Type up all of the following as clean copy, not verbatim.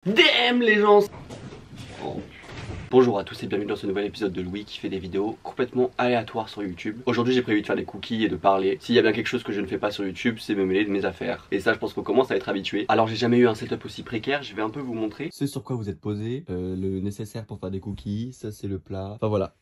Damn les gens. Bonjour à tous et bienvenue dans ce nouvel épisode de Louis qui fait des vidéos complètement aléatoires sur YouTube. Aujourd'hui j'ai prévu de faire des cookies et de parler. S'il y a bien quelque chose que je ne fais pas sur YouTube, c'est me mêler de mes affaires. Et ça je pense qu'on commence à être habitué. Alors j'ai jamais eu un setup aussi précaire, je vais un peu vous montrer ce sur quoi vous êtes posé, le nécessaire pour faire des cookies, ça c'est le plat. Enfin voilà.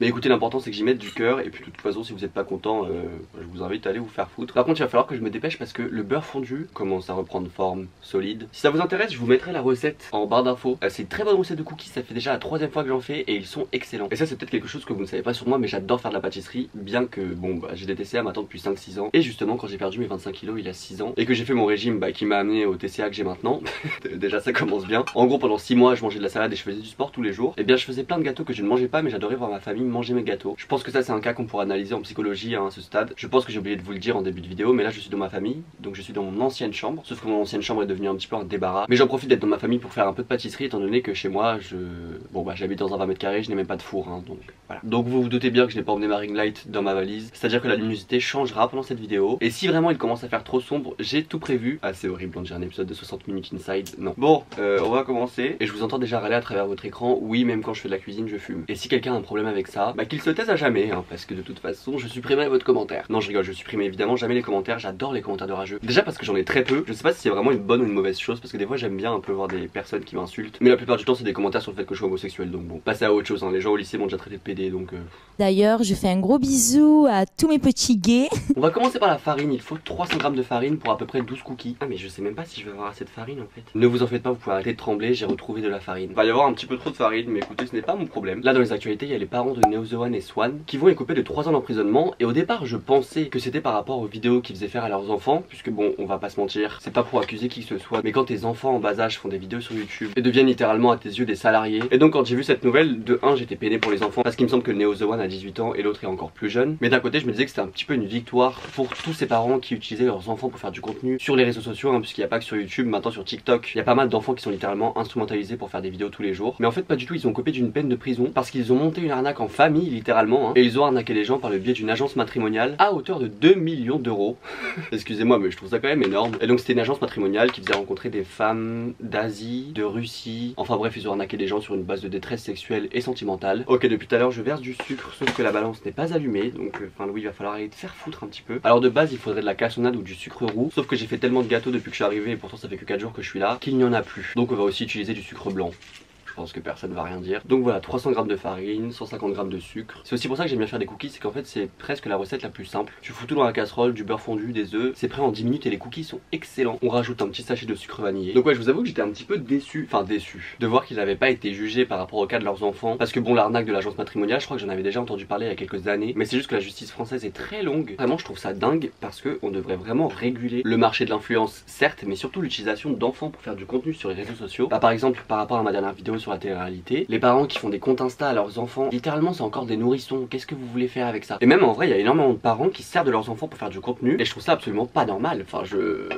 Mais écoutez, l'important c'est que j'y mette du cœur et puis de toute façon si vous n'êtes pas content, je vous invite à aller vous faire foutre. Par contre il va falloir que je me dépêche parce que le beurre fondu commence à reprendre forme solide. Si ça vous intéresse, je vous mettrai la recette en barre d'infos. C'est une très bonne recette de cookies, ça fait déjà la 3e fois que j'en fais et ils sont excellents. Et ça c'est peut-être quelque chose que vous ne savez pas sur moi, mais j'adore faire de la pâtisserie, bien que bon j'ai des TCA maintenant depuis 5-6 ans. Et justement quand j'ai perdu mes 25 kilos il y a 6 ans et que j'ai fait mon régime qui m'a amené au TCA que j'ai maintenant, déjà ça commence bien. En gros pendant 6 mois je mangeais de la salade et je faisais du sport tous les jours. Et bien je faisais plein de gâteaux que je ne mangeais pas, mais j'adorais voir ma famille manger mes gâteaux. Je pense que ça c'est un cas qu'on pourra analyser en psychologie à ce stade. Je pense que j'ai oublié de vous le dire en début de vidéo, mais là je suis dans ma famille, donc je suis dans mon ancienne chambre. Sauf que mon ancienne chambre est devenue un petit peu un débarras. Mais j'en profite d'être dans ma famille pour faire un peu de pâtisserie, étant donné que chez moi j'habite dans un 20 mètres carrés, je n'ai même pas de four, donc voilà. Donc vous vous doutez bien que je n'ai pas emmené ma ring light dans ma valise, c'est à dire que la luminosité changera pendant cette vidéo. Et si vraiment il commence à faire trop sombre, j'ai tout prévu. Ah c'est horrible, on dirait un épisode de 60 minutes inside. Non. Bon, on va commencer. Et je vous entends déjà râler à travers votre écran. Oui, même quand je fais de la cuisine je fume. Et si quelqu'un a un problème avec ça, qu'il se taise à jamais, parce que de toute façon je supprimerai votre commentaire. Non je rigole, je supprime évidemment jamais les commentaires, j'adore les commentaires de rageux. Déjà parce que j'en ai très peu, je sais pas si c'est vraiment une bonne ou une mauvaise chose, parce que des fois j'aime bien un peu voir des personnes qui m'insultent, mais la plupart du temps c'est des commentaires sur le fait que je suis homosexuel, donc bon, passez à autre chose, les gens au lycée m'ont déjà traité de PD, donc D'ailleurs je fais un gros bisou à tous mes petits gays. On va commencer par la farine, il faut 300 g de farine pour à peu près 12 cookies. Ah mais je sais même pas si je vais avoir assez de farine en fait. Ne vous en faites pas, vous pouvez arrêter de trembler, j'ai retrouvé de la farine. Il va y avoir un petit peu trop de farine, mais écoutez ce n'est pas mon problème. Là dans les actualités il y a les parents de Neo The One et Swan qui vont écoper de 3 ans d'emprisonnement. Et au départ je pensais que c'était par rapport aux vidéos qu'ils faisaient faire à leurs enfants, puisque bon on va pas se mentir, c'est pas pour accuser qui que ce soit, mais quand tes enfants en bas âge font des vidéos sur YouTube et deviennent littéralement à tes yeux des salariés. Et donc quand j'ai vu cette nouvelle, de 1 j'étais peiné pour les enfants, parce qu'il me semble que Neo The One a 18 ans et l'autre est encore plus jeune. Mais d'un côté je me disais que c'était un petit peu une victoire pour tous ces parents qui utilisaient leurs enfants pour faire du contenu sur les réseaux sociaux, puisqu'il n'y a pas que sur YouTube, maintenant sur TikTok il y a pas mal d'enfants qui sont littéralement instrumentalisés pour faire des vidéos tous les jours. Mais en fait pas du tout, ils ont copé d'une peine de prison parce qu'ils ont monté une arnaque en famille littéralement, et ils ont arnaqué les gens par le biais d'une agence matrimoniale à hauteur de 2 millions d'euros. Excusez-moi mais je trouve ça quand même énorme. Et donc c'était une agence matrimoniale qui faisait rencontrer des femmes d'Asie, de Russie, enfin bref ils ont arnaqué des gens sur une base de détresse sexuelle et sentimentale. Ok, depuis tout à l'heure je verse du sucre, sauf que la balance n'est pas allumée, donc Louis il va falloir aller te faire foutre un petit peu. Alors de base il faudrait de la cassonade ou du sucre roux, sauf que j'ai fait tellement de gâteaux depuis que je suis arrivé et pourtant ça fait que 4 jours que je suis là qu'il n'y en a plus. Donc on va aussi utiliser du sucre blanc. Je pense que personne va rien dire. Donc voilà, 300 g de farine, 150 g de sucre. C'est aussi pour ça que j'aime bien faire des cookies, c'est qu'en fait c'est presque la recette la plus simple. Tu fous tout dans la casserole, du beurre fondu, des œufs, c'est prêt en 10 minutes et les cookies sont excellents. On rajoute un petit sachet de sucre vanillé. Donc ouais, je vous avoue que j'étais un petit peu déçu, de voir qu'ils n'avaient pas été jugés par rapport au cas de leurs enfants. Parce que bon, l'arnaque de l'agence matrimoniale, je crois que j'en avais déjà entendu parler il y a quelques années, mais c'est juste que la justice française est très longue. Vraiment je trouve ça dingue parce que on devrait vraiment réguler le marché de l'influence, certes, mais surtout l'utilisation d'enfants pour faire du contenu sur les réseaux sociaux. Par exemple, par rapport à ma dernière vidéo sur la télé-réalité, les parents qui font des comptes Insta à leurs enfants, littéralement c'est encore des nourrissons, qu'est-ce que vous voulez faire avec ça? Et même en vrai il y a énormément de parents qui servent de leurs enfants pour faire du contenu, et je trouve ça absolument pas normal.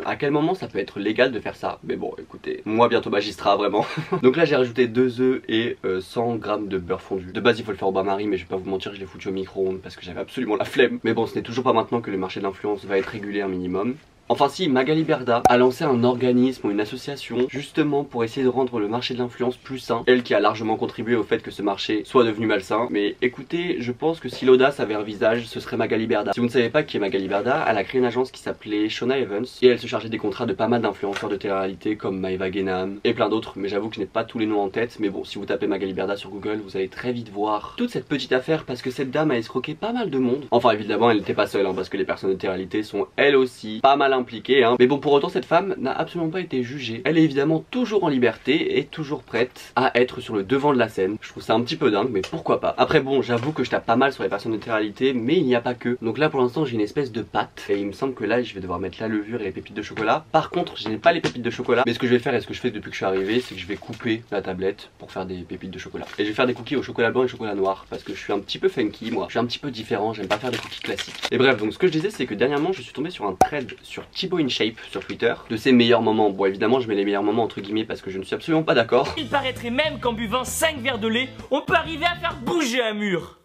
À quel moment ça peut être légal de faire ça? Mais bon écoutez, moi bientôt magistrat vraiment. Donc là j'ai rajouté 2 œufs et 100 g de beurre fondu. De base il faut le faire au bain-marie, mais je vais pas vous mentir, je l'ai foutu au micro-ondes parce que j'avais absolument la flemme. Mais bon, ce n'est toujours pas maintenant que le marché de l'influence va être régulé un minimum. Enfin si, Magali Berda a lancé un organisme ou une association justement pour essayer de rendre le marché de l'influence plus sain. Elle qui a largement contribué au fait que ce marché soit devenu malsain. Mais écoutez, je pense que si l'audace avait un visage, ce serait Magali Berda. Si vous ne savez pas qui est Magali Berda, elle a créé une agence qui s'appelait Shona Evans et elle se chargeait des contrats de pas mal d'influenceurs de télé-réalité comme Maeva Genam et plein d'autres. Mais j'avoue que je n'ai pas tous les noms en tête. Mais bon, si vous tapez Magali Berda sur Google, vous allez très vite voir toute cette petite affaire parce que cette dame a escroqué pas mal de monde. Enfin évidemment elle n'était pas seule, parce que les personnes de télé-réalité sont elles aussi pas mal impliquées. Mais bon, pour autant cette femme n'a absolument pas été jugée. Elle est évidemment toujours en liberté et toujours prête à être sur le devant de la scène. Je trouve ça un petit peu dingue, mais pourquoi pas. Après bon, j'avoue que je tape pas mal sur les personnes de télé-réalité, mais il n'y a pas que. Donc là pour l'instant j'ai une espèce de pâte et il me semble que là je vais devoir mettre la levure et les pépites de chocolat. Par contre je n'ai pas les pépites de chocolat, mais ce que je vais faire et ce que je fais depuis que je suis arrivé, c'est que je vais couper la tablette pour faire des pépites de chocolat. Et je vais faire des cookies au chocolat blanc et chocolat noir parce que je suis un petit peu funky moi. Je suis un petit peu différent, j'aime pas faire des cookies classiques. Et bref, donc ce que je disais c'est que dernièrement je suis tombé sur un thread sur Thibaut InShape sur Twitter de ses meilleurs moments. Bon évidemment je mets les meilleurs moments entre guillemets parce que je ne suis absolument pas d'accord. Il paraîtrait même qu'en buvant 5 verres de lait, on peut arriver à faire bouger un mur.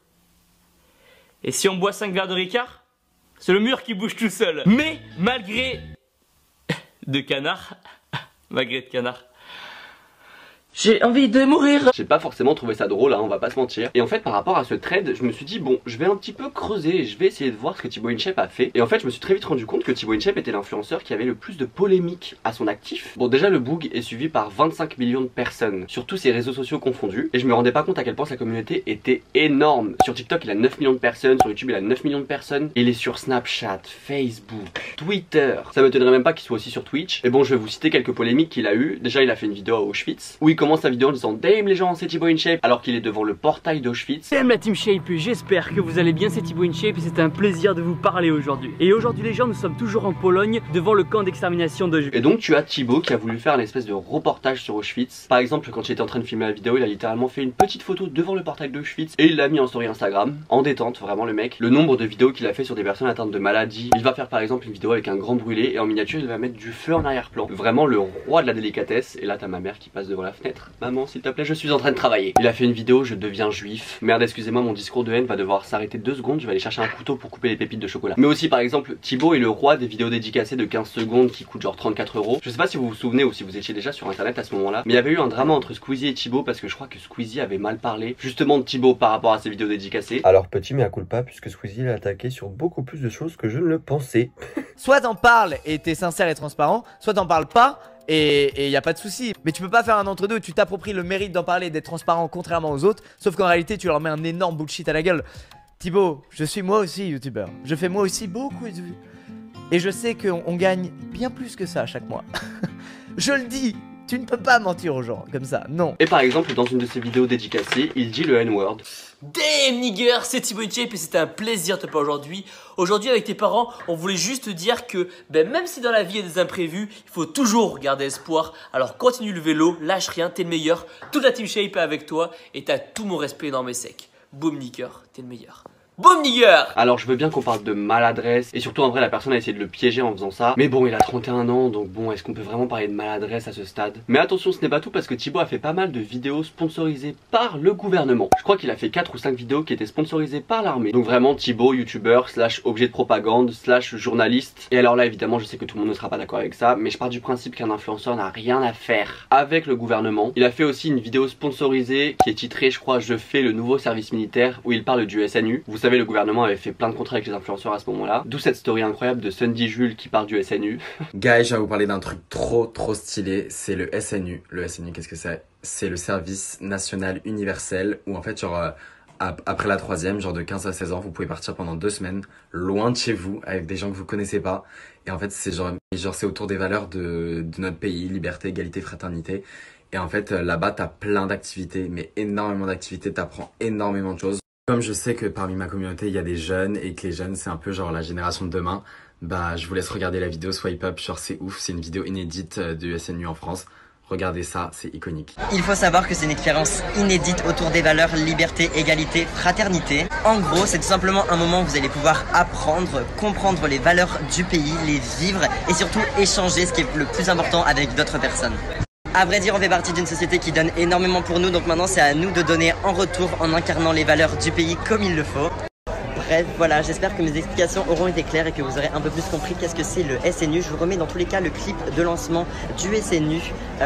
Et si on boit 5 verres de Ricard, c'est le mur qui bouge tout seul. Mais malgré de canard, malgré de canard, J'ai envie de mourir. J'ai pas forcément trouvé ça drôle, hein, on va pas se mentir. Et en fait, par rapport à ce thread, je me suis dit, bon, je vais un petit peu creuser et je vais essayer de voir ce que Thibaut InShape a fait. Et en fait, je me suis très vite rendu compte que Thibaut InShape était l'influenceur qui avait le plus de polémiques à son actif. Bon, déjà, le Boog est suivi par 25 millions de personnes sur tous ses réseaux sociaux confondus. Et je me rendais pas compte à quel point sa communauté était énorme. Sur TikTok, il a 9 millions de personnes. Sur YouTube, il a 9 millions de personnes. Il est sur Snapchat, Facebook, Twitter. Ça m'étonnerait même pas qu'il soit aussi sur Twitch. Et bon, je vais vous citer quelques polémiques qu'il a eu. Déjà, il a fait une vidéo à Auschwitz où il commence sa vidéo en disant Damn les gens, c'est Thibaut InShape, alors qu'il est devant le portail d'Auschwitz. Salut la team Shape, j'espère que vous allez bien, c'est Thibaut InShape et c'est un plaisir de vous parler aujourd'hui. Et aujourd'hui les gens, nous sommes toujours en Pologne devant le camp d'extermination d'Auschwitz. Et donc tu as Thibaut qui a voulu faire une espèce de reportage sur Auschwitz. Par exemple, quand j'étais en train de filmer la vidéo, il a littéralement fait une petite photo devant le portail d'Auschwitz et il l'a mis en story Instagram, en détente, vraiment le mec. Le nombre de vidéos qu'il a fait sur des personnes atteintes de maladies. Il va faire par exemple une vidéo avec un grand brûlé et en miniature il va mettre du feu en arrière-plan. Vraiment le roi de la délicatesse. Et là t'as ma mère qui passe devant la fenêtre. Maman s'il te plaît, je suis en train de travailler. Il a fait une vidéo, je deviens juif. Merde, excusez-moi, mon discours de haine va devoir s'arrêter 2 secondes. Je vais aller chercher un couteau pour couper les pépites de chocolat. Mais aussi, par exemple, Thibaut est le roi des vidéos dédicacées de 15 secondes qui coûtent genre 34 €. Je sais pas si vous vous souvenez ou si vous étiez déjà sur internet à ce moment-là, mais il y avait eu un drama entre Squeezie et Thibaut parce que je crois que Squeezie avait mal parlé justement de Thibaut par rapport à ses vidéos dédicacées. Alors petit mea culpa puisque Squeezie l'a attaqué sur beaucoup plus de choses que je ne le pensais. Soit t'en parles et t'es sincère et transparent, soit t'en parles pas et y a pas de souci. Mais tu peux pas faire un entre-deux, tu t'appropries le mérite d'en parler et d'être transparent contrairement aux autres. Sauf qu'en réalité tu leur mets un énorme bullshit à la gueule. Thibaut, je suis moi aussi youtubeur. Je fais moi aussi beaucoup de vues. Et je sais qu'on gagne bien plus que ça à chaque mois. Je le dis, tu ne peux pas mentir aux gens comme ça, non. Et par exemple, dans une de ses vidéos dédicacées, il dit le N-word. Damn nigger, c'est Thibaut InShape et c'était un plaisir de te parler aujourd'hui. Aujourd'hui avec tes parents, on voulait juste te dire que même si dans la vie il y a des imprévus, il faut toujours garder espoir. Alors continue le vélo, lâche rien, t'es le meilleur. Toute la team Shape est avec toi et t'as tout mon respect dans mes secs. Boom nigger, t'es le meilleur. Boom nigger. Alors je veux bien qu'on parle de maladresse et surtout en vrai la personne a essayé de le piéger en faisant ça. Mais bon il a 31 ans donc bon est-ce qu'on peut vraiment parler de maladresse à ce stade? Mais attention ce n'est pas tout parce que Thibaut a fait pas mal de vidéos sponsorisées par le gouvernement. Je crois qu'il a fait 4 ou 5 vidéos qui étaient sponsorisées par l'armée. Donc vraiment Thibaut youtubeur / objet de propagande / journaliste. Et alors là évidemment je sais que tout le monde ne sera pas d'accord avec ça, mais je pars du principe qu'un influenceur n'a rien à faire avec le gouvernement. Il a fait aussi une vidéo sponsorisée qui est titrée je crois Je fais le nouveau service militaire où il parle du SNU. Vous savez le gouvernement avait fait plein de contrats avec les influenceurs à ce moment là. D'où cette story incroyable de Sundy Jules qui parle du SNU. Guys, je vais vous parler d'un truc trop stylé, c'est le SNU. Le SNU, qu'est-ce que c'est? C'est le service national universel où en fait genre après la 3e, genre de 15 à 16 ans, vous pouvez partir pendant 2 semaines loin de chez vous avec des gens que vous connaissez pas. Et en fait c'est genre c'est autour des valeurs de notre pays, liberté, égalité, fraternité. Et en fait là-bas t'as plein d'activités, mais énormément d'activités, t'apprends énormément de choses. Comme je sais que parmi ma communauté il y a des jeunes et que les jeunes c'est un peu genre la génération de demain, bah je vous laisse regarder la vidéo Swipe Up, genre c'est ouf, c'est une vidéo inédite du SNU en France. Regardez ça, c'est iconique. Il faut savoir que c'est une expérience inédite autour des valeurs liberté, égalité, fraternité. En gros, c'est tout simplement un moment où vous allez pouvoir apprendre, comprendre les valeurs du pays, les vivre et surtout échanger, ce qui est le plus important, avec d'autres personnes. À vrai dire, on fait partie d'une société qui donne énormément pour nous, donc maintenant c'est à nous de donner en retour en incarnant les valeurs du pays comme il le faut. Bref, voilà, j'espère que mes explications auront été claires et que vous aurez un peu plus compris qu'est-ce que c'est le SNU. Je vous remets dans tous les cas le clip de lancement du SNU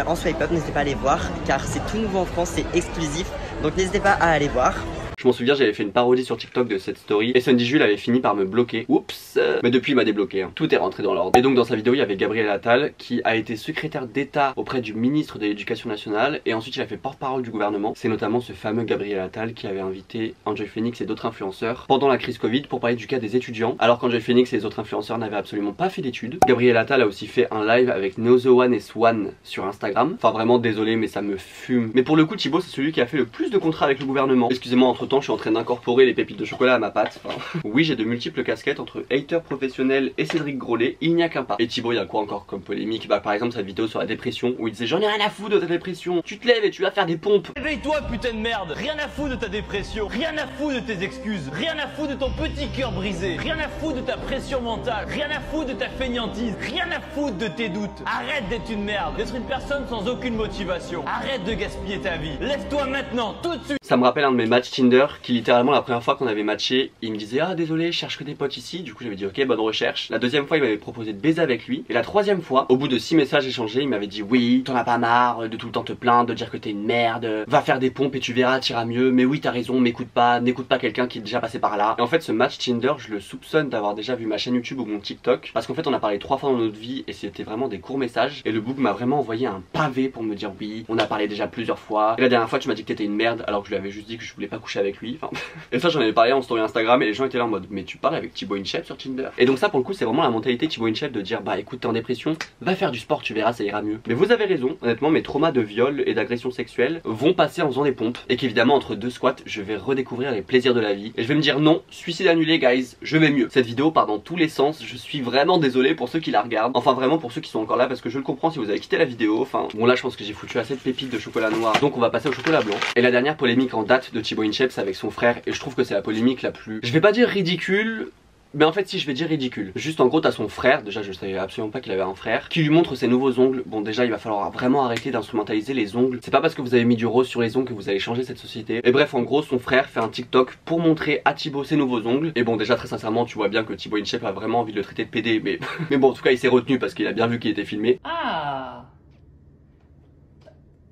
en Swipe Up, n'hésitez pas à aller voir car c'est tout nouveau en France, c'est exclusif, donc n'hésitez pas à aller voir. Je m'en souviens, j'avais fait une parodie sur TikTok de cette story et Sundy Jules avait fini par me bloquer. Oups. Mais depuis il m'a débloqué, hein. Tout est rentré dans l'ordre. Et donc dans sa vidéo il y avait Gabriel Attal qui a été secrétaire d'État auprès du ministre de l'Éducation nationale et ensuite il a fait porte-parole du gouvernement. C'est notamment ce fameux Gabriel Attal qui avait invité Enjoy Phoenix et d'autres influenceurs pendant la crise Covid pour parler du cas des étudiants, alors qu'Enjoy Phoenix et les autres influenceurs n'avaient absolument pas fait d'études. Gabriel Attal a aussi fait un live avec Neozoan et Swan sur Instagram. Enfin vraiment désolé mais ça me fume. Mais pour le coup Thibaut c'est celui qui a fait le plus de contrats avec le gouvernement. Excusez-moi, entre temps je suis en train d'incorporer les pépites de chocolat à ma pâte. Enfin, oui, j'ai de multiples casquettes entre hater professionnel et Cédric Grolet, il n'y a qu'un pas. Et Thibaut, il y a quoi encore comme polémique? Bah par exemple cette vidéo sur la dépression où il disait j'en ai rien à foutre de ta dépression, tu te lèves et tu vas faire des pompes. Réveille-toi putain de merde. Rien à foutre de ta dépression, rien à foutre de tes excuses, rien à foutre de ton petit cœur brisé, rien à foutre de ta pression mentale, rien à foutre de ta fainéantise, rien à foutre de tes doutes. Arrête d'être une merde, d'être une personne sans aucune motivation. Arrête de gaspiller ta vie. Lève-toi maintenant, tout de suite. Ça me rappelle un de mes matchs Tinder qui littéralement la première fois qu'on avait matché, il me disait ah désolé je cherche que des potes ici. Du coup j'avais dit ok bonne recherche. La deuxième fois il m'avait proposé de baiser avec lui. Et la troisième fois, au bout de 6 messages échangés, il m'avait dit oui t'en as pas marre de tout le temps te plaindre, de dire que t'es une merde, va faire des pompes et tu verras t'iras mieux. Mais oui t'as raison, m'écoute pas, n'écoute pas quelqu'un qui est déjà passé par là. Et en fait ce match Tinder je le soupçonne d'avoir déjà vu ma chaîne YouTube ou mon TikTok. Parce qu'en fait on a parlé 3 fois dans notre vie et c'était vraiment des courts messages. Et le book m'a vraiment envoyé un pavé pour me dire oui on a parlé déjà plusieurs fois. Et la dernière fois tu m'as dit que t'étais une merde alors que je lui avais juste dit que je voulais pas coucher avec lui. Enfin... Et ça j'en avais parlé en story Instagram et les gens étaient là en mode mais tu parles avec Thibaut InShape sur Tinder. Et donc ça pour le coup c'est vraiment la mentalité Thibaut InShape de dire bah écoute t'es en dépression, va faire du sport tu verras ça ira mieux. Mais vous avez raison, honnêtement mes traumas de viol et d'agression sexuelle vont passer en faisant des pompes. Et qu'évidemment entre 2 squats je vais redécouvrir les plaisirs de la vie. Et je vais me dire non, suicide annulé guys, je vais mieux. Cette vidéo part dans tous les sens, je suis vraiment désolé pour ceux qui la regardent. Enfin vraiment pour ceux qui sont encore là parce que je le comprends si vous avez quitté la vidéo. Enfin bon là je pense que j'ai foutu assez de pépites de chocolat noir. Donc on va passer au chocolat blanc. Et la dernière polémique en date de Thibaut InShape c'est avec son frère. Et je trouve que c'est la polémique la plus... Je vais pas dire ridicule... Mais en fait si je vais dire ridicule. Juste en gros t'as son frère, déjà je savais absolument pas qu'il avait un frère, qui lui montre ses nouveaux ongles. Bon déjà il va falloir vraiment arrêter d'instrumentaliser les ongles. C'est pas parce que vous avez mis du rose sur les ongles que vous allez changer cette société. Et bref en gros son frère fait un TikTok pour montrer à Thibaut ses nouveaux ongles. Et bon déjà très sincèrement tu vois bien que Thibaut InShape a vraiment envie de le traiter de PD. Mais bon en tout cas il s'est retenu parce qu'il a bien vu qu'il était filmé. Ah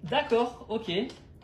d'accord, ok.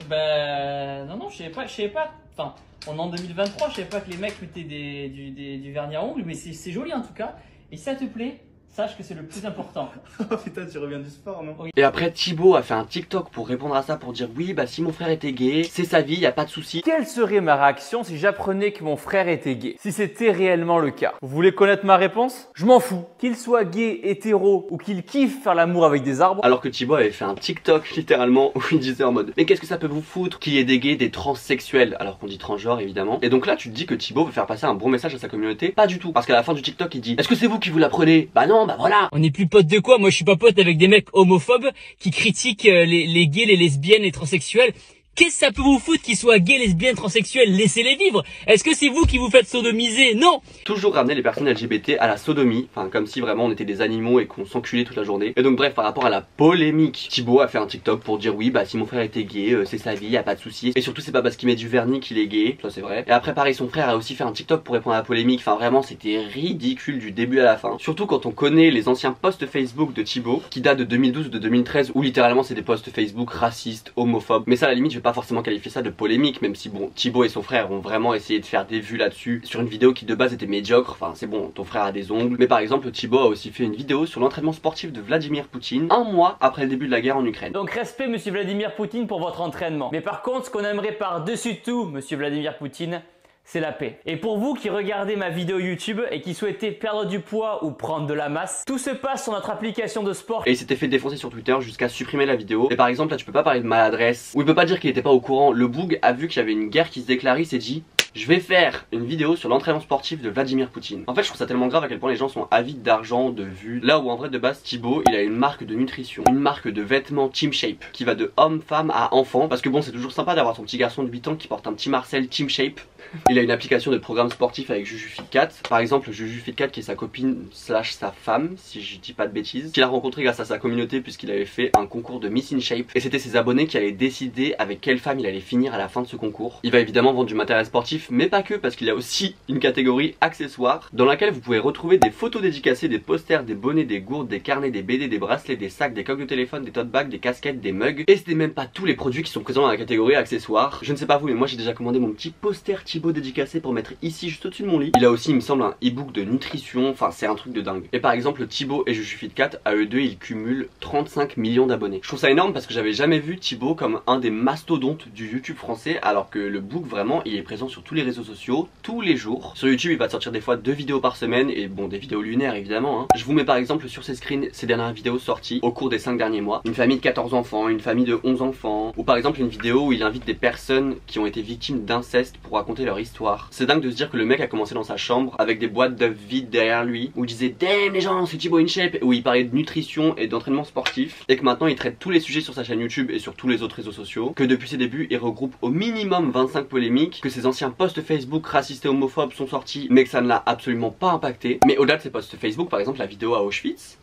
Ben non je savais pas. Enfin on est en 2023, je savais pas que les mecs mettaient du vernis à ongles, mais c'est joli en tout cas. Et si ça te plaît, sache que c'est le plus important. Oh putain, tu reviens du sport, non? Et après Thibaut a fait un TikTok pour répondre à ça, pour dire oui bah si mon frère était gay, c'est sa vie, y a pas de souci. Quelle serait ma réaction si j'apprenais que mon frère était gay? Si c'était réellement le cas. Vous voulez connaître ma réponse? Je m'en fous. Qu'il soit gay, hétéro ou qu'il kiffe faire l'amour avec des arbres. Alors que Thibaut avait fait un TikTok littéralement où il disait en mode mais qu'est-ce que ça peut vous foutre qu'il y ait des gays, des transsexuels, alors qu'on dit transgenre évidemment. Et donc là tu te dis que Thibaut veut faire passer un bon message à sa communauté? Pas du tout. Parce qu'à la fin du TikTok il dit est-ce que c'est vous qui vous l'apprenez? Bah non, bah voilà. On est plus potes de quoi? Moi je suis pas pote avec des mecs homophobes qui critiquent les gays, les lesbiennes, les transsexuels. Qu'est-ce que ça peut vous foutre qu'ils soient gays, lesbiennes, transsexuels? Laissez-les vivre. Est-ce que c'est vous qui vous faites sodomiser? Non. Toujours ramener les personnes LGBT à la sodomie, enfin comme si vraiment on était des animaux et qu'on s'enculait toute la journée. Et donc bref, par rapport à la polémique, Thibaut a fait un TikTok pour dire oui bah si mon frère était gay, c'est sa vie, y a pas de souci. Et surtout c'est pas parce qu'il met du vernis qu'il est gay, ça c'est vrai. Et après pareil son frère a aussi fait un TikTok pour répondre à la polémique, enfin vraiment c'était ridicule du début à la fin. Surtout quand on connaît les anciens posts Facebook de Thibaut qui datent de 2012 ou de 2013 où littéralement c'est des posts Facebook racistes, homophobes. Mais ça à la limite je vais pas forcément qualifier ça de polémique, même si bon Thibaut et son frère ont vraiment essayé de faire des vues là-dessus sur une vidéo qui de base était médiocre. Enfin c'est bon, ton frère a des ongles. Mais par exemple Thibaut a aussi fait une vidéo sur l'entraînement sportif de Vladimir Poutine un mois après le début de la guerre en Ukraine. Donc respect monsieur Vladimir Poutine pour votre entraînement. Mais par contre ce qu'on aimerait par-dessus tout monsieur Vladimir Poutine, c'est la paix. Et pour vous qui regardez ma vidéo YouTube et qui souhaitez perdre du poids ou prendre de la masse, tout se passe sur notre application de sport. Et il s'était fait défoncer sur Twitter jusqu'à supprimer la vidéo. Et par exemple là tu peux pas parler de maladresse, ou il peut pas dire qu'il était pas au courant. Le Boug a vu qu'il y avait une guerre qui se déclarait, il s'est dit je vais faire une vidéo sur l'entraînement sportif de Vladimir Poutine. En fait je trouve ça tellement grave à quel point les gens sont avides d'argent, de vues. Là où en vrai de base Thibaut il a une marque de nutrition, une marque de vêtements Team Shape qui va de homme, femme à enfant. Parce que bon c'est toujours sympa d'avoir son petit garçon de 8 ans qui porte un petit Marcel Team Shape. Il a une application de programme sportif avec Juju Fitcat. Par exemple Juju Fitcat qui est sa copine slash sa femme si je dis pas de bêtises, qu'il a rencontré grâce à sa communauté puisqu'il avait fait un concours de Miss in Shape. Et c'était ses abonnés qui allaient décider avec quelle femme il allait finir à la fin de ce concours. Il va évidemment vendre du matériel sportif mais pas que, parce qu'il y a aussi une catégorie accessoires dans laquelle vous pouvez retrouver des photos dédicacées, des posters, des bonnets, des gourdes, des carnets, des BD, des bracelets, des sacs, des coques de téléphone, des tote bags, des casquettes, des mugs. Et c'était même pas tous les produits qui sont présents dans la catégorie accessoires. Je ne sais pas vous mais moi j'ai déjà commandé mon petit poster Thibaut dédicacé pour mettre ici juste au-dessus de mon lit. Il a aussi il me semble un e-book de nutrition, enfin c'est un truc de dingue. Et par exemple Thibaut et Juju Fitcat à eux deux ils cumulent 35 millions d'abonnés. Je trouve ça énorme parce que j'avais jamais vu Thibaut comme un des mastodontes du YouTube français, alors que le Boug vraiment il est présent sur tous les réseaux sociaux tous les jours. Sur YouTube il va sortir des fois 2 vidéos par semaine et bon des vidéos lunaires évidemment hein. Je vous mets par exemple sur ces screens ces dernières vidéos sorties au cours des 5 derniers mois. Une famille de 14 enfants, une famille de 11 enfants, ou par exemple une vidéo où il invite des personnes qui ont été victimes d'inceste pour raconter leur histoire. C'est dingue de se dire que le mec a commencé dans sa chambre avec des boîtes d'œufs vides derrière lui où il disait damn les gens c'est Thibaut InShape, où il parlait de nutrition et d'entraînement sportif, et que maintenant il traite tous les sujets sur sa chaîne YouTube et sur tous les autres réseaux sociaux, que depuis ses débuts il regroupe au minimum 25 polémiques, que ses anciens posts Facebook racistes et homophobes sont sortis mais que ça ne l'a absolument pas impacté. Mais au-delà de ses posts Facebook, par exemple la vidéo à Auschwitz,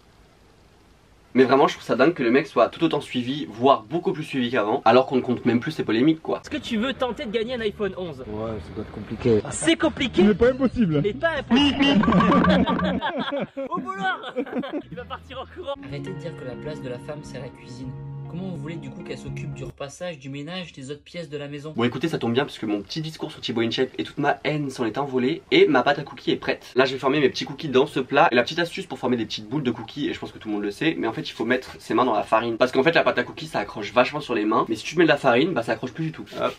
Mais vraiment je trouve ça dingue que le mec soit tout autant suivi, voire beaucoup plus suivi qu'avant, alors qu'on ne compte même plus ses polémiques quoi. Est-ce que tu veux tenter de gagner un iPhone 11? Ouais, ça doit être compliqué. C'est compliqué Mais pas impossible. mais pas impossible. Au boulard. Il va partir en courant. Arrêtez de dire que la place de la femme c'est la cuisine. Comment vous voulez du coup qu'elle s'occupe du repassage, du ménage, des autres pièces de la maison? Bon écoutez ça tombe bien parce que mon petit discours sur Thibaut InShape et toute ma haine s'en est envolée et ma pâte à cookies est prête. Là je vais former mes petits cookies dans ce plat et la petite astuce pour former des petites boules de cookies, et je pense que tout le monde le sait, mais en fait il faut mettre ses mains dans la farine parce qu'en fait la pâte à cookies ça accroche vachement sur les mains, mais si tu mets de la farine bah ça accroche plus du tout. Hop.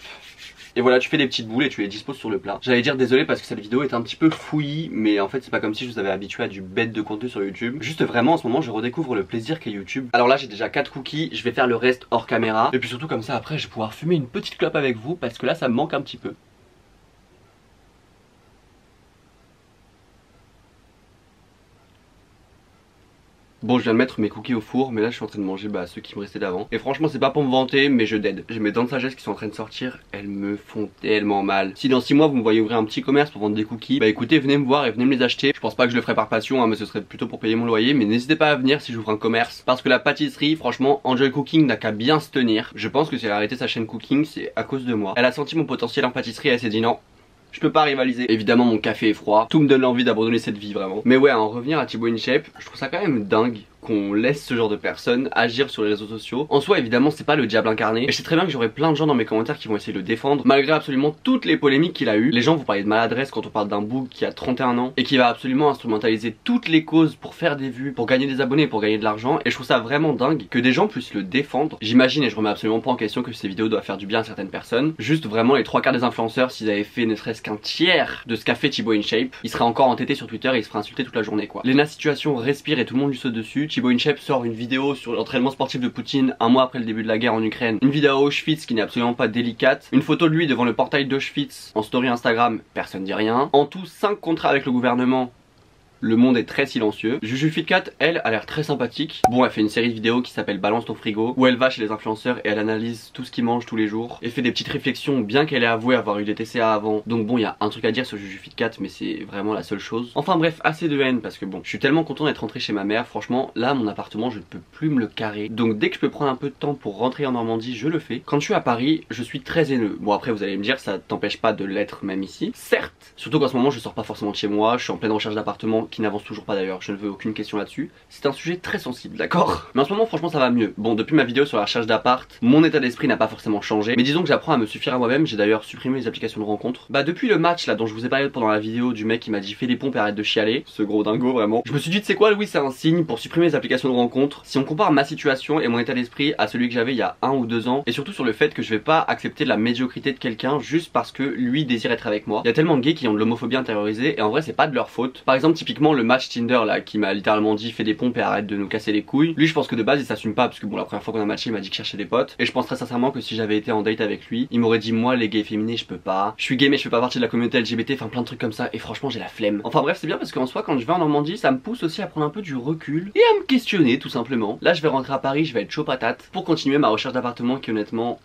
Et voilà, tu fais des petites boules et tu les disposes sur le plat. J'allais dire désolé parce que cette vidéo est un petit peu fouillie, mais en fait c'est pas comme si je vous avais habitué à du bête de contenu sur YouTube. Juste vraiment en ce moment je redécouvre le plaisir qu'est YouTube. Alors là j'ai déjà 4 cookies, je vais faire le reste hors caméra. Et puis surtout comme ça après je vais pouvoir fumer une petite clope avec vous parce que là ça me manque un petit peu. Bon je viens de mettre mes cookies au four, mais là je suis en train de manger ceux qui me restaient d'avant. Et franchement c'est pas pour me vanter mais je dead. J'ai mes dents de sagesse qui sont en train de sortir, elles me font tellement mal. Si dans 6 mois vous me voyez ouvrir un petit commerce pour vendre des cookies, bah écoutez venez me voir et venez me les acheter. Je pense pas que je le ferai par passion mais ce serait plutôt pour payer mon loyer. Mais n'hésitez pas à venir si j'ouvre un commerce. Parce que la pâtisserie franchement Enjoy Cooking n'a qu'à bien se tenir. Je pense que si elle a arrêté sa chaîne cooking c'est à cause de moi. Elle a senti mon potentiel en pâtisserie et elle s'est dit non, je peux pas rivaliser. Évidemment mon café est froid, tout me donne l'envie d'abandonner cette vie vraiment. Mais ouais, à en revenir à Thibaut InShape, je trouve ça quand même dingue qu'on laisse ce genre de personnes agir sur les réseaux sociaux. En soi évidemment c'est pas le diable incarné, et je sais très bien que j'aurai plein de gens dans mes commentaires qui vont essayer de le défendre malgré absolument toutes les polémiques qu'il a eu. Les gens vont parler de maladresse quand on parle d'un boug qui a 31 ans et qui va absolument instrumentaliser toutes les causes pour faire des vues, pour gagner des abonnés, pour gagner de l'argent, et je trouve ça vraiment dingue que des gens puissent le défendre. J'imagine, et je remets absolument pas en question que ces vidéos doivent faire du bien à certaines personnes, juste vraiment les 3/4 des influenceurs, s'ils avaient fait ne serait-ce qu'un tiers de ce qu'a fait Thibaut InShape, ils seraient encore entêtés sur Twitter et ils se feraient insulter toute la journée quoi. Lena Situation respire et tout le monde lui saute dessus. Thibaut InShape sort une vidéo sur l'entraînement sportif de Poutine un mois après le début de la guerre en Ukraine, une vidéo à Auschwitz qui n'est absolument pas délicate, une photo de lui devant le portail d'Auschwitz en story Instagram, personne dit rien, en tout 5 contrats avec le gouvernement. Le monde est très silencieux. JujuFitCat, elle, a l'air très sympathique. Bon, elle fait une série de vidéos qui s'appelle Balance ton frigo, où elle va chez les influenceurs et elle analyse tout ce qu'ils mangent tous les jours et fait des petites réflexions, bien qu'elle ait avoué avoir eu des TCA avant. Donc bon, il y a un truc à dire sur JujuFitCat, mais c'est vraiment la seule chose. Enfin bref, assez de haine parce que bon, je suis tellement content d'être rentré chez ma mère. Franchement, là, mon appartement, je ne peux plus me le carrer. Donc dès que je peux prendre un peu de temps pour rentrer en Normandie, je le fais. Quand je suis à Paris, je suis très haineux. Bon après, vous allez me dire, ça t'empêche pas de l'être même ici. Certes, surtout qu'en ce moment, je sors pas forcément de chez moi. Je suis en pleine recherche d'appartement qui n'avance toujours pas d'ailleurs. Je ne veux aucune question là-dessus. C'est un sujet très sensible, d'accord? Mais en ce moment, franchement, ça va mieux. Bon, depuis ma vidéo sur la recherche d'appart, mon état d'esprit n'a pas forcément changé. Mais disons que j'apprends à me suffire à moi-même. J'ai d'ailleurs supprimé les applications de rencontres. Bah, depuis le match là dont je vous ai parlé pendant la vidéo du mec qui m'a dit fais des pompes et arrête de chialer, ce gros dingo vraiment. Je me suis dit, tu sais quoi, Louis, c'est un signe pour supprimer les applications de rencontres. Si on compare ma situation et mon état d'esprit à celui que j'avais il y a 1 ou 2 ans, et surtout sur le fait que je vais pas accepter la médiocrité de quelqu'un juste parce que lui désire être avec moi. Il y a tellement de gays qui ont de l'homophobie intériorisée et en vrai, c'est pas de leur faute. Par exemple, typiquement le match Tinder là qui m'a littéralement dit fais des pompes et arrête de nous casser les couilles. Lui je pense que de base il s'assume pas parce que bon la première fois qu'on a matché il m'a dit qu'il cherchait des potes, et je pense très sincèrement que si j'avais été en date avec lui il m'aurait dit moi les gays féminins je peux pas, je suis gay mais je fais pas partie de la communauté LGBT, enfin plein de trucs comme ça, et franchement j'ai la flemme. Enfin bref c'est bien parce qu'en soi quand je vais en Normandie ça me pousse aussi à prendre un peu du recul et à me questionner tout simplement. Là je vais rentrer à Paris, je vais être chaud patate pour continuer ma recherche d'appartement qui honnêtement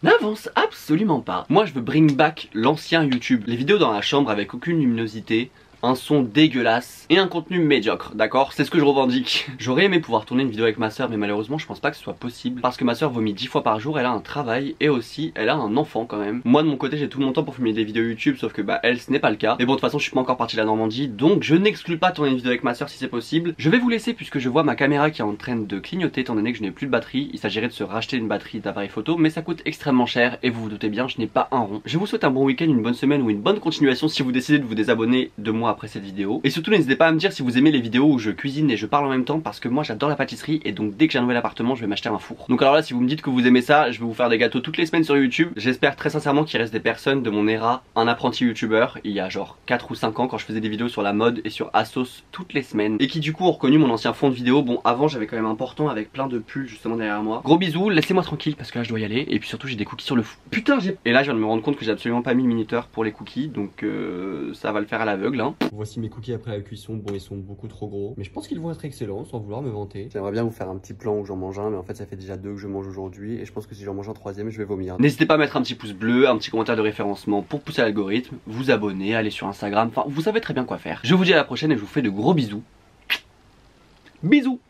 n'avance absolument pas. Moi je veux bring back l'ancien YouTube, les vidéos dans la chambre avec aucune luminosité, un son dégueulasse et un contenu médiocre, d'accord? C'est ce que je revendique. J'aurais aimé pouvoir tourner une vidéo avec ma soeur mais malheureusement je pense pas que ce soit possible parce que ma soeur vomit 10 fois par jour, elle a un travail et aussi elle a un enfant quand même. Moi de mon côté j'ai tout mon temps pour filmer des vidéos YouTube sauf que bah elle ce n'est pas le cas. Mais bon de toute façon je suis pas encore parti de la Normandie donc je n'exclus pas de tourner une vidéo avec ma soeur si c'est possible. Je vais vous laisser puisque je vois ma caméra qui est en train de clignoter étant donné que je n'ai plus de batterie. Il s'agirait de se racheter une batterie d'appareil photo mais ça coûte extrêmement cher et vous vous doutez bien je n'ai pas un rond. Je vous souhaite un bon week-end, une bonne semaine ou une bonne continuation si vous décidez de vous désabonner de moi après cette vidéo. Et surtout n'hésitez pas à me dire si vous aimez les vidéos où je cuisine et je parle en même temps parce que moi j'adore la pâtisserie et donc dès que j'ai un nouvel appartement je vais m'acheter un four. Donc alors là si vous me dites que vous aimez ça, je vais vous faire des gâteaux toutes les semaines sur YouTube. J'espère très sincèrement qu'il reste des personnes de mon era un apprenti youtubeur il y a genre 4 ou 5 ans quand je faisais des vidéos sur la mode et sur Asos toutes les semaines et qui du coup ont reconnu mon ancien fond de vidéo. Bon avant j'avais quand même un portant avec plein de pulls justement derrière moi. Gros bisous, laissez-moi tranquille parce que là je dois y aller et puis surtout j'ai des cookies sur le fou. Putain j'ai... Et là je viens de me rendre compte que j'ai absolument pas mis le minuteur pour les cookies donc ça va le faire à l'aveugle hein. Voici mes cookies après la cuisson. Bon ils sont beaucoup trop gros mais je pense qu'ils vont être excellents sans vouloir me vanter. J'aimerais bien vous faire un petit plan où j'en mange un mais en fait ça fait déjà 2 que je mange aujourd'hui et je pense que si j'en mange un 3e je vais vomir. N'hésitez pas à mettre un petit pouce bleu, un petit commentaire de référencement pour pousser l'algorithme, vous abonner, aller sur Instagram, enfin vous savez très bien quoi faire. Je vous dis à la prochaine et je vous fais de gros bisous. Bisous.